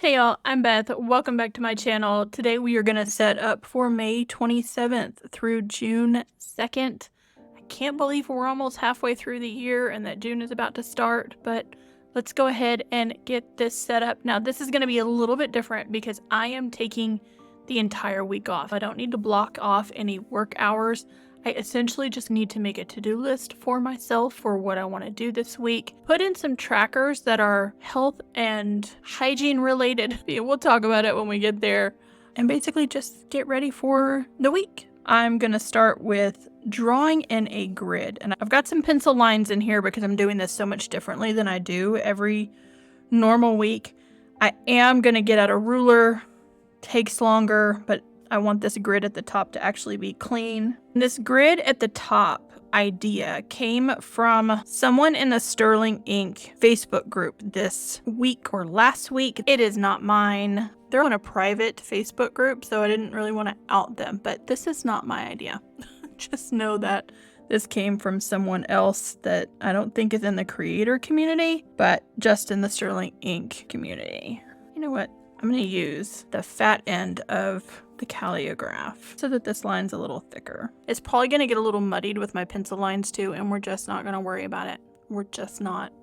Hey y'all, I'm Beth. Welcome back to my channel. Today we are going to set up for May 27th through June 2nd. I can't believe we're almost halfway through the year and that June is about to start, but let's go ahead and get this set up. Now this is going to be a little bit different because I am taking the entire week off. I don't need to block off any work hours. I essentially just need to make a to-do list for myself for what I want to do this week. Put in some trackers that are health and hygiene related. We'll talk about it when we get there. And basically just get ready for the week. I'm going to start with drawing in a grid. And I've got some pencil lines in here because I'm doing this so much differently than I do every normal week. I am going to get out a ruler. Takes longer, but I want this grid at the top to actually be clean. This grid at the top idea came from someone in the Sterling Ink Facebook group this week or last week. It is not mine. They're on a private Facebook group, so I didn't really want to out them, but this is not my idea. Just know that this came from someone else that I don't think is in the creator community, but just in the Sterling Ink community. You know what? I'm going to use the fat end of the calligraph so that this line's a little thicker. It's probably going to get a little muddied with my pencil lines too, and we're just not going to worry about it. We're just not.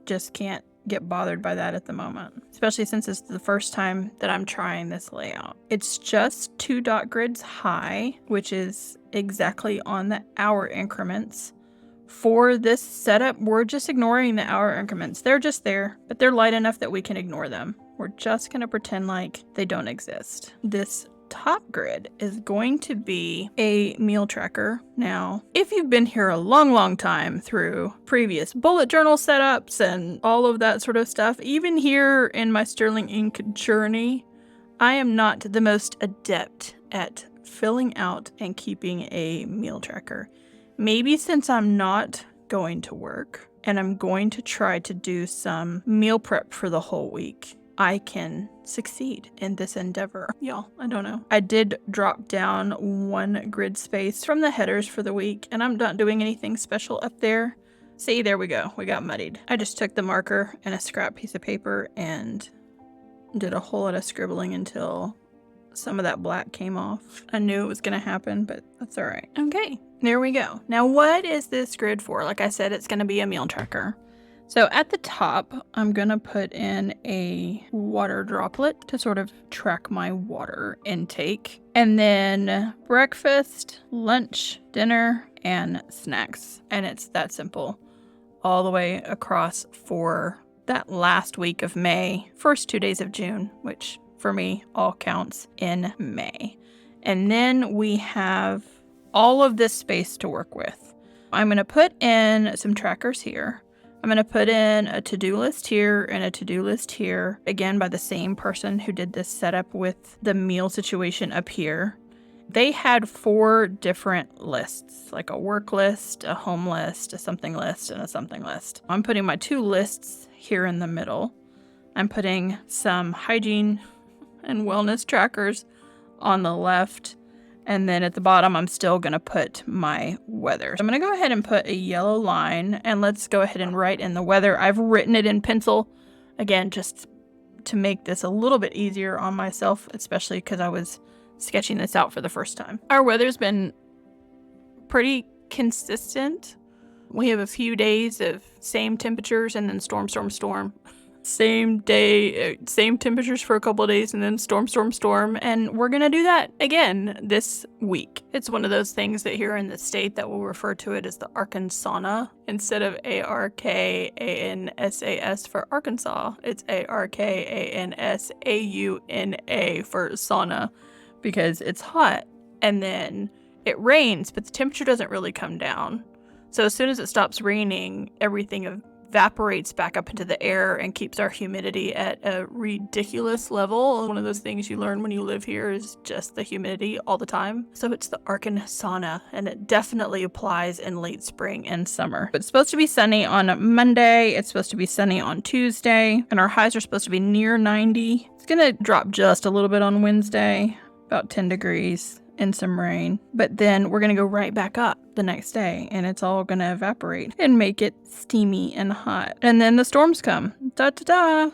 Just can't get bothered by that at the moment, especially since it's the first time that I'm trying this layout. It's just 2 dot grids high, which is exactly on the hour increments. For this setup, we're just ignoring the hour increments. They're just there, but they're light enough that we can ignore them. We're just going to pretend like they don't exist. This top grid is going to be a meal tracker. Now, if you've been here a long time through previous bullet journal setups and all of that sort of stuff, even here in my Sterling Ink journey, I am not the most adept at filling out and keeping a meal tracker. Maybe since I'm not going to work and I'm going to try to do some meal prep for the whole week, I can succeed in this endeavor. Y'all, I don't know. I did drop down 1 grid space from the headers for the week, and I'm not doing anything special up there. See, there we go. We got muddied. I just took the marker and a scrap piece of paper and did a whole lot of scribbling until some of that black came off. I knew it was going to happen, but that's all right. Okay, there we go. Now, what is this grid for? Like I said, it's going to be a meal tracker. So at the top, I'm going to put in a water droplet to sort of track my water intake. And then breakfast, lunch, dinner, and snacks. And it's that simple all the way across for that last week of May, first 2 days of June, which for me all counts in May. And then we have all of this space to work with. I'm going to put in some trackers here. I'm going to put in a to-do list here and a to-do list here, again by the same person who did this setup with the meal situation up here. They had 4 different lists, like a work list, a home list, a something list, and a something list. I'm putting my 2 lists here in the middle. I'm putting some hygiene and wellness trackers on the left. And then at the bottom, I'm still going to put my weather. So I'm going to go ahead and put a yellow line, and let's go ahead and write in the weather. I've written it in pencil, again, just to make this a little bit easier on myself, especially because I was sketching this out for the first time. Our weather's been pretty consistent. We have a few days of same temperatures and then storm. Same day, same temperatures for a couple of days, and then storm, and we're gonna do that again this week. It's one of those things that here in the state that we'll refer to it as the Arkansas instead of ARKANSAS for Arkansas. It's ARKANSAUNA for sauna because it's hot, and then it rains, but the temperature doesn't really come down. So as soon as it stops raining, everything evaporates back up into the air and keeps our humidity at a ridiculous level. One of those things you learn when you live here is just the humidity all the time. So it's the Arkansas, and it definitely applies in late spring and summer. It's supposed to be sunny on Monday. It's supposed to be sunny on Tuesday, and our highs are supposed to be near 90. It's gonna drop just a little bit on Wednesday, about 10 degrees. And some rain, but then we're gonna go right back up the next day and it's all gonna evaporate and make it steamy and hot, and then the storms come. Da da da.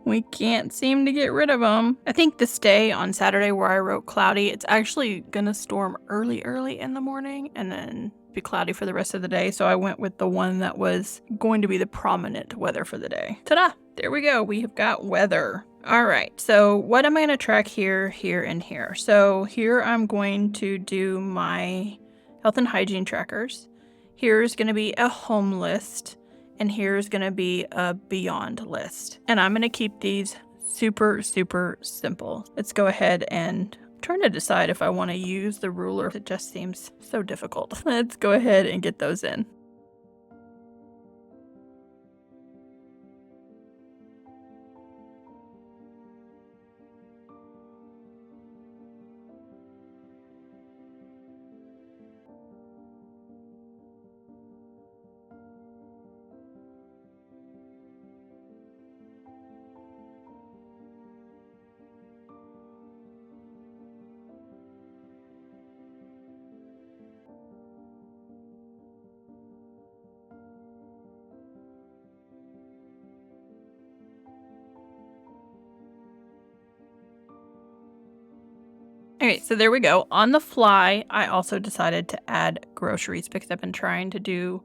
We can't seem to get rid of them. I think this day on Saturday where I wrote cloudy, it's actually gonna storm early in the morning and then be cloudy for the rest of the day. So I went with the one that was going to be the prominent weather for the day. Ta-da! There we go. We have got weather. All right. So what am I going to track here, here, and here? So here I'm going to do my health and hygiene trackers. Here's going to be a home list. And here's going to be a beyond list. And I'm going to keep these super, super simple. Let's go ahead and trying to decide if I want to use the ruler. It just seems so difficult. Let's go ahead and get those in. Alright, so there we go. On the fly, I also decided to add groceries because I've been trying to do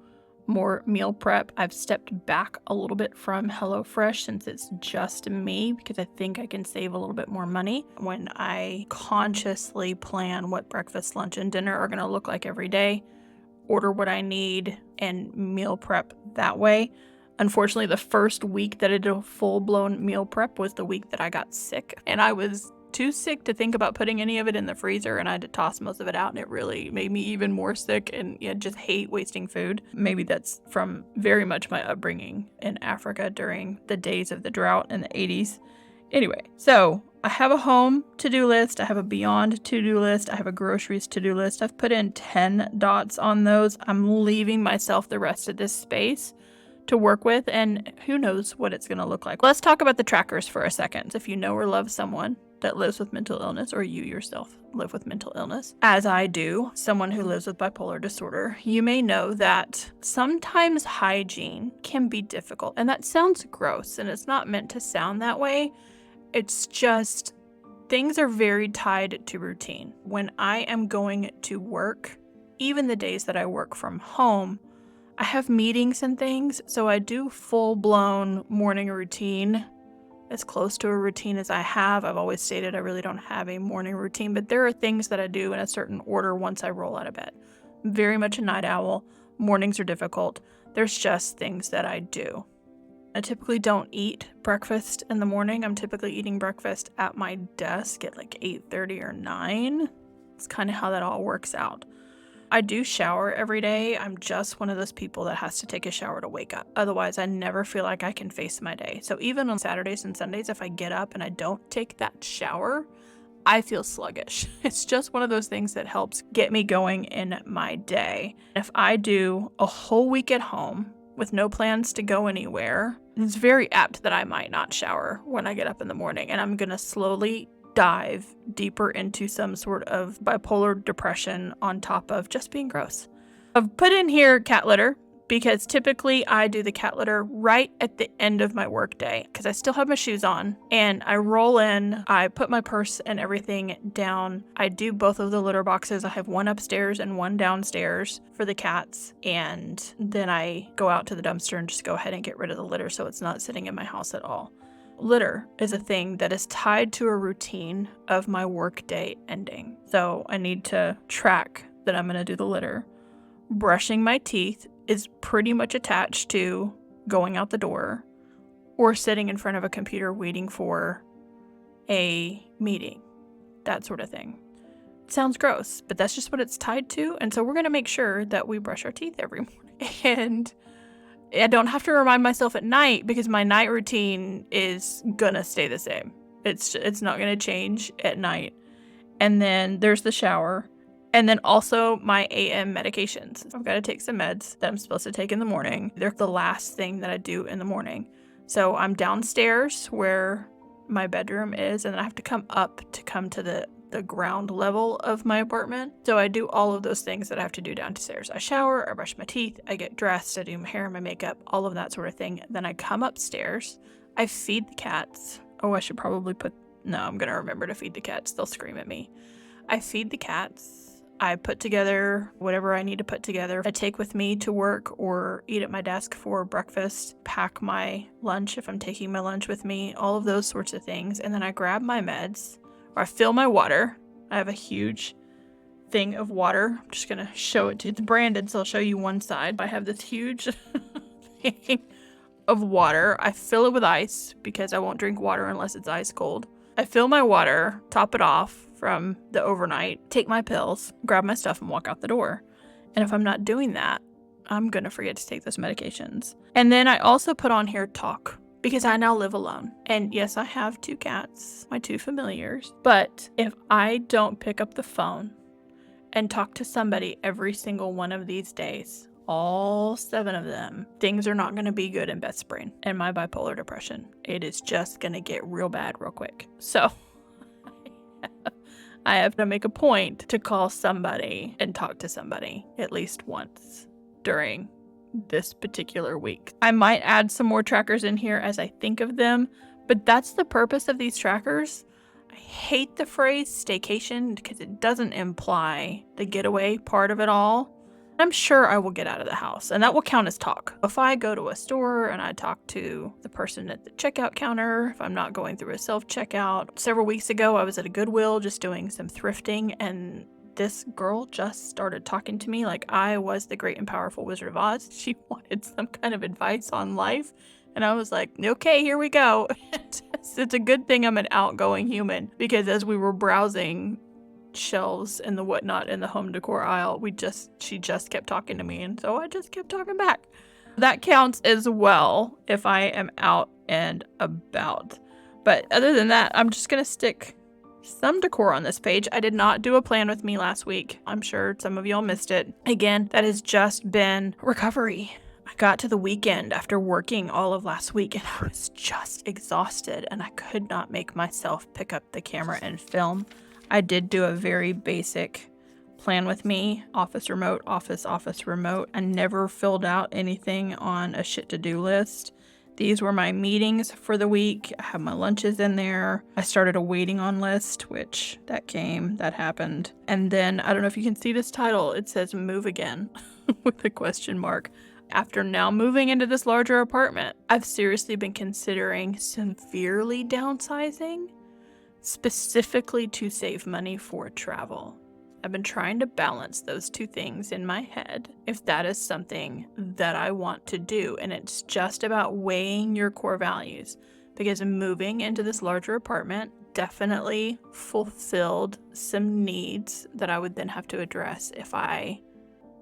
more meal prep. I've stepped back a little bit from HelloFresh since it's just me because I think I can save a little bit more money when I consciously plan what breakfast, lunch, and dinner are going to look like every day, order what I need, and meal prep that way. Unfortunately, the first week that I did a full-blown meal prep was the week that I got sick, and I was too sick to think about putting any of it in the freezer, and I had to toss most of it out, and it really made me even more sick and just hate wasting food. Maybe that's from very much my upbringing in Africa during the days of the drought in the 80s. Anyway, so I have a home to-do list, I have a beyond to-do list, I have a groceries to-do list. I've put in 10 dots on those. I'm leaving myself the rest of this space to work with, and who knows what it's going to look like. Let's talk about the trackers for a second. If you know or love someone that lives with mental illness, or you yourself live with mental illness, as I do, someone who lives with bipolar disorder, you may know that sometimes hygiene can be difficult. And that sounds gross, and it's not meant to sound that way. It's just things are very tied to routine. When I am going to work, even the days that I work from home, I have meetings and things, so I do full-blown morning routine, as close to a routine as I have. I've always stated I really don't have a morning routine, but there are things that I do in a certain order once I roll out of bed. I'm very much a night owl. Mornings are difficult. There's just things that I do. I typically don't eat breakfast in the morning. I'm typically eating breakfast at my desk at like 8:30 or 9. It's kind of how that all works out. I do shower every day. I'm just one of those people that has to take a shower to wake up. Otherwise, I never feel like I can face my day. So even on Saturdays and Sundays, if I get up and I don't take that shower, I feel sluggish. It's just one of those things that helps get me going in my day. If I do a whole week at home with no plans to go anywhere, it's very apt that I might not shower when I get up in the morning, and I'm going to slowly dive deeper into some sort of bipolar depression on top of just being gross. I've put in here cat litter because typically I do the cat litter right at the end of my work day because I still have my shoes on, and I roll in, I put my purse and everything down. I do both of the litter boxes. I have one upstairs and one downstairs for the cats, and then I go out to the dumpster and just go ahead and get rid of the litter so it's not sitting in my house at all. Litter is a thing that is tied to a routine of my work day ending. So I need to track that I'm going to do the litter. Brushing my teeth is pretty much attached to going out the door or sitting in front of a computer waiting for a meeting, that sort of thing. It sounds gross, but that's just what it's tied to. And so we're going to make sure that we brush our teeth every morning. And I don't have to remind myself at night because my night routine is gonna stay the same. It's not gonna change at night. And then there's the shower. And then also my AM medications. I've got to take some meds that I'm supposed to take in the morning. They're the last thing that I do in the morning. So I'm downstairs where my bedroom is, and then I have to come up to come to the ground level of my apartment. So I do all of those things that I have to do downstairs. I shower, I brush my teeth, I get dressed, I do my hair, my makeup, all of that sort of thing. Then I come upstairs, I feed the cats. Oh, I should probably no, I'm going to remember to feed the cats. They'll scream at me. I feed the cats. I put together whatever I need to put together. I take with me to work or eat at my desk for breakfast, pack my lunch if I'm taking my lunch with me, all of those sorts of things. And then I grab my meds, or I fill my water. I have a huge thing of water. I'm just going to show it to you. It's branded, so I'll show you one side. I have this huge thing of water. I fill it with ice because I won't drink water unless it's ice cold. I fill my water, top it off from the overnight, take my pills, grab my stuff, and walk out the door. And if I'm not doing that, I'm going to forget to take those medications. And then I also put on here talk because I now live alone. And yes, I have 2 cats, my 2 familiars. But if I don't pick up the phone and talk to somebody every single one of these days, all 7 of them, things are not going to be good in Beth's brain and my bipolar depression. It is just going to get real bad real quick. So I have to make a point to call somebody and talk to somebody at least once during this particular week. I might add some more trackers in here as I think of them, but that's the purpose of these trackers. I hate the phrase staycation because it doesn't imply the getaway part of it all. I'm sure I will get out of the house, and that will count as talk. If I go to a store and I talk to the person at the checkout counter, if I'm not going through a self-checkout. Several weeks ago, I was at a Goodwill just doing some thrifting, and this girl just started talking to me like I was the great and powerful Wizard of Oz. She wanted some kind of advice on life, and I was like, okay, here we go. It's a good thing I'm an outgoing human, because as we were browsing shelves and the whatnot in the home decor aisle, she just kept talking to me, and so I just kept talking back. That counts as well if I am out and about. But other than that, I'm just gonna stick some decor on this page. I did not do a plan with me last week. I'm sure some of y'all missed it. Again, that has just been recovery. I got to the weekend after working all of last week and I was just exhausted and I could not make myself pick up the camera and film. I did do a very basic plan with me, office remote, office remote. I never filled out anything on a shit to-do list. These were my meetings for the week. I have my lunches in there. I started a waiting on list, which that happened. And then, I don't know if you can see this title, it says move again with a question mark. After now moving into this larger apartment, I've seriously been considering severely downsizing, specifically to save money for travel. I've been trying to balance those two things in my head, if that is something that I want to do. And it's just about weighing your core values, because moving into this larger apartment definitely fulfilled some needs that I would then have to address if I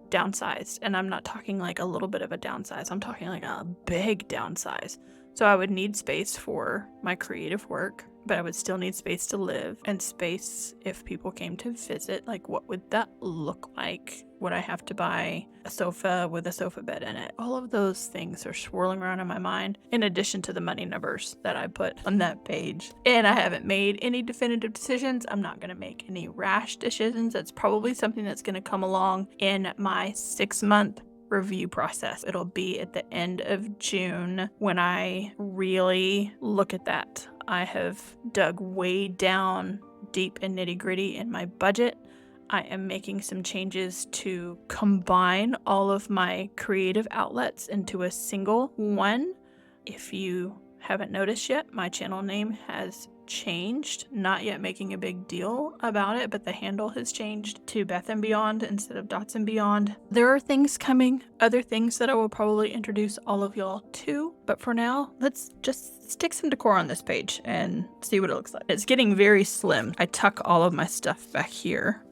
downsized. And I'm not talking like a little bit of a downsize, I'm talking like a big downsize. So I would need space for my creative work, but I would still need space to live and space if people came to visit. Like, what would that look like? Would I have to buy a sofa with a sofa bed in it? All of those things are swirling around in my mind, in addition to the money numbers that I put on that page. And I haven't made any definitive decisions. I'm not going to make any rash decisions. That's probably something that's going to come along in my 6-month review process. It'll be at the end of June when I really look at that. I have dug way down deep and nitty gritty in my budget. I am making some changes to combine all of my creative outlets into a single one. If you haven't noticed yet, my channel name has changed. Not yet making a big deal about it, but the handle has changed to Beth and Beyond instead of Dots and Beyond. There are things coming, other things that I will probably introduce all of y'all to, but for now, let's just stick some decor on this page and see what it looks like. It's getting very slim. I tuck all of my stuff back here.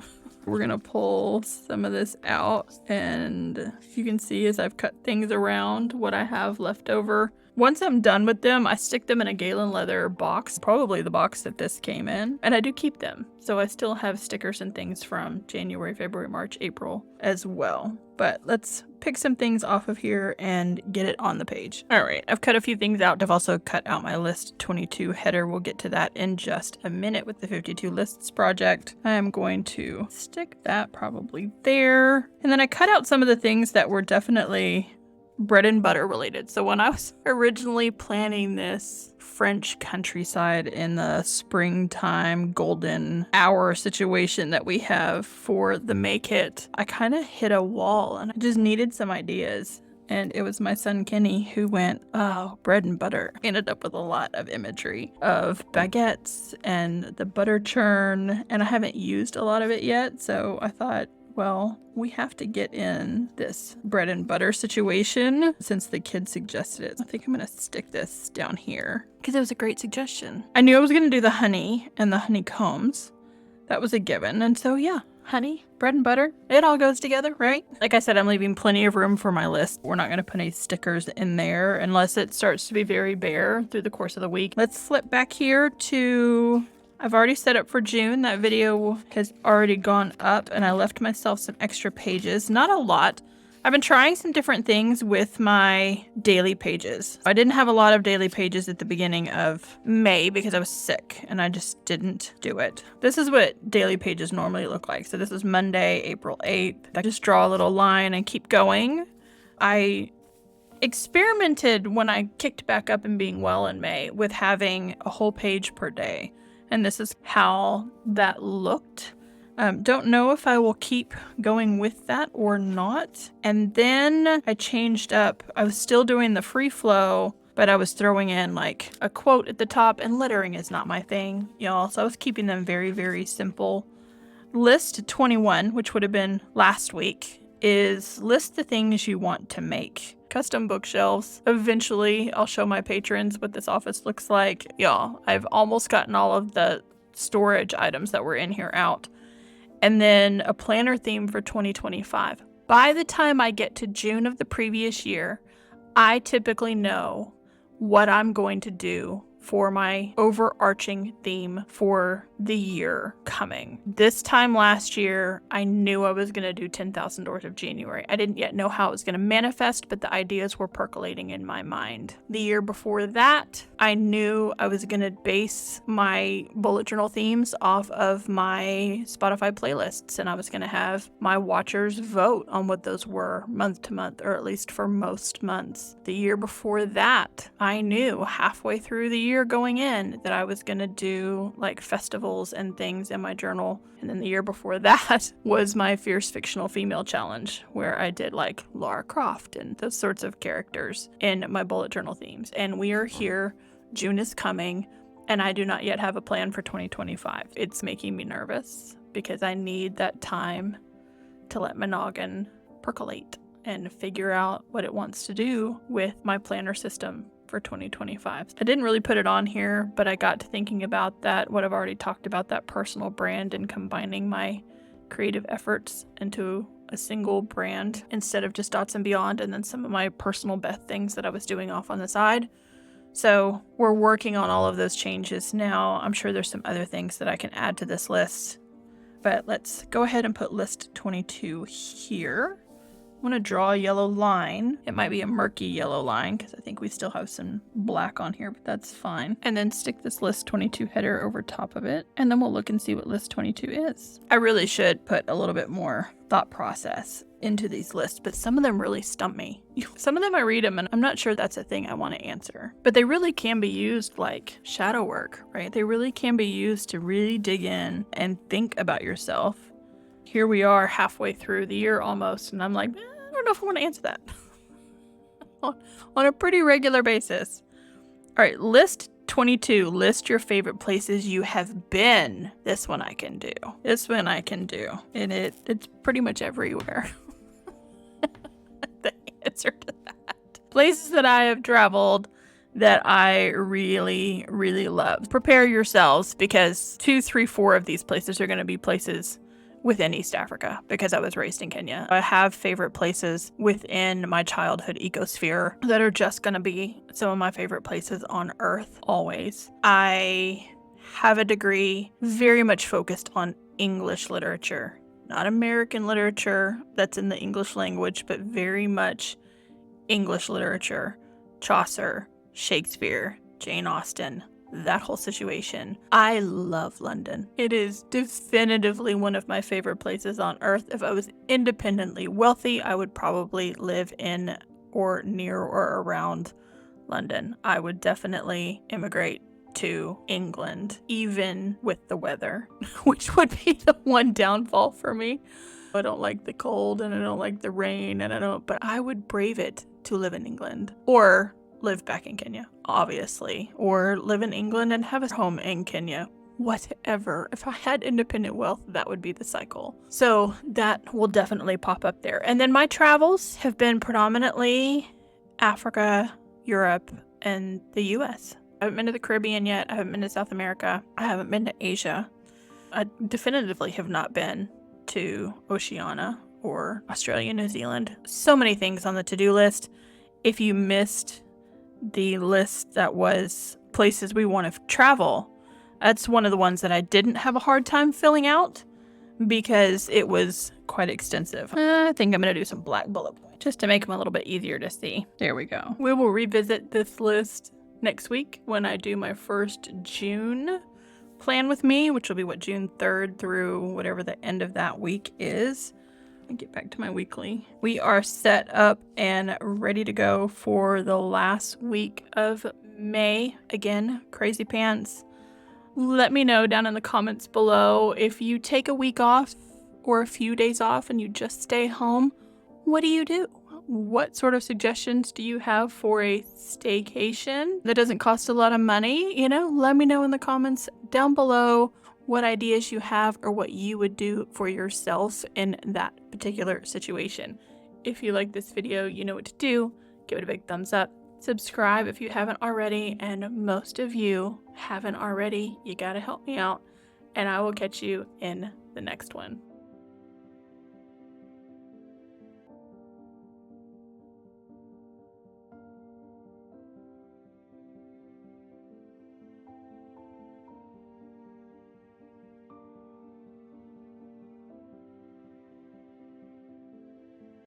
We're gonna pull some of this out, and you can see as I've cut things around what I have left over. Once I'm done with them, I stick them in a Galen leather box, probably the box that this came in, and I do keep them. So I still have stickers and things from January, February, March, April as well. But let's pick some things off of here and get it on the page. All right, I've cut a few things out. I've also cut out my list 22 header. We'll get to that in just a minute with the 52 lists project. I am going to stick that probably there. And then I cut out some of the things that were definitely bread and butter related. So when I was originally planning this French countryside in the springtime golden hour situation that we have for the May kit, I kind of hit a wall and I just needed some ideas. And it was my son Kenny who went, oh, bread and butter. Ended up with a lot of imagery of baguettes and the butter churn, and I haven't used a lot of it yet, so I thought, well, we have to get in this bread and butter situation since the kid suggested it. I think I'm going to stick this down here because it was a great suggestion. I knew I was going to do the honey and the honeycombs. That was a given. And so, yeah, honey, bread and butter, it all goes together, right? Like I said, I'm leaving plenty of room for my list. We're not going to put any stickers in there unless it starts to be very bare through the course of the week. Let's flip back here to... I've already set up for June. That video has already gone up and I left myself some extra pages. Not a lot. I've been trying some different things with my daily pages. I didn't have a lot of daily pages at the beginning of May because I was sick and I just didn't do it. This is what daily pages normally look like. So this is Monday, April 8th. I just draw a little line and keep going. I experimented when I kicked back up and being well in May with having a whole page per day. And this is how that looked. Don't know if I will keep going with that or not. And then I changed up. I was still doing the free flow, but I was throwing in like a quote at the top, and lettering is not my thing, y'all. So I was keeping them very, very simple. List 21, which would have been last week, is list the things you want to make. Custom bookshelves. Eventually, I'll show my patrons what this office looks like. Y'all, I've almost gotten all of the storage items that were in here out. And then a planner theme for 2025. By the time I get to June of the previous year, I typically know what I'm going to do for my overarching theme for the year coming. This time last year, I knew I was going to do 10,000 Doors of January. I didn't yet know how it was going to manifest, but the ideas were percolating in my mind. The year before that, I knew I was going to base my bullet journal themes off of my Spotify playlists, and I was going to have my watchers vote on what those were month to month, or at least for most months. The year before that, I knew halfway through the year going in that I was going to do like festivals and things in my journal. And then the year before that was my Fierce Fictional Female Challenge, where I did like Lara Croft and those sorts of characters in my bullet journal themes. And we are here. June is coming, and I do not yet have a plan for 2025. It's making me nervous because I need that time to let my noggin percolate and figure out what it wants to do with my planner system for 2025. I didn't really put it on here, but I got to thinking about that, what I've already talked about, that personal brand, and combining my creative efforts into a single brand instead of just Dots and Beyond, and then some of my personal Beth things that I was doing off on the side. So we're working on all of those changes now. I'm sure there's some other things that I can add to this list, but let's go ahead and put list 22 here. I'm going to draw a yellow line. It might be a murky yellow line because I think we still have some black on here, but that's fine. And then stick this list 22 header over top of it, and then we'll look and see what list 22 is. I really should put a little bit more thought process into these lists, but some of them really stump me. Some of them I read them and I'm not sure that's a thing I want to answer, but they really can be used like shadow work, right? They really can be used to really dig in and think about yourself. Here we are halfway through the year almost, and I'm like, I don't know if I want to answer that on a pretty regular basis. All right, list 22. List your favorite places you have been. This one I can do. This one I can do. And it's pretty much everywhere. The answer to that. Places that I have traveled that I really, really love. Prepare yourselves because 2, 3, 4 of these places are going to be places within East Africa because I was raised in Kenya. I have favorite places within my childhood ecosphere that are just going to be some of my favorite places on earth always. I have a degree very much focused on English literature, not American literature that's in the English language, but very much English literature. Chaucer, Shakespeare, Jane Austen, that whole situation. I love London. It is definitively one of my favorite places on earth. If I was independently wealthy, I would probably live in or near or around London. I would definitely immigrate to England, even with the weather, which would be the one downfall for me. I don't like the cold and I don't like the rain but I would brave it to live in England or live back in Kenya, obviously, or live in England and have a home in Kenya. Whatever. If I had independent wealth, that would be the cycle. So that will definitely pop up there. And then my travels have been predominantly Africa, Europe, and the US. I haven't been to the Caribbean yet. I haven't been to South America. I haven't been to Asia. I definitively have not been to Oceania or Australia, New Zealand. So many things on the to-do list. If you missed the list that was places we want to travel, that's one of the ones that I didn't have a hard time filling out because it was quite extensive. I think I'm going to do some black bullet points just to make them a little bit easier to see. There we go. We will revisit this list next week when I do my first June plan with me, which will be June 3rd through whatever the end of that week is. I get back to my weekly. We are set up and ready to go for the last week of May. Again, crazy pants. Let me know down in the comments below if you take a week off or a few days off and you just stay home. What do you do? What sort of suggestions do you have for a staycation that doesn't cost a lot of money? Let me know in the comments down below what ideas you have or what you would do for yourself in that particular situation. If you like this video, you know what to do. Give it a big thumbs up. Subscribe if you haven't already, and most of you haven't already. You gotta help me out, and I will catch you in the next one.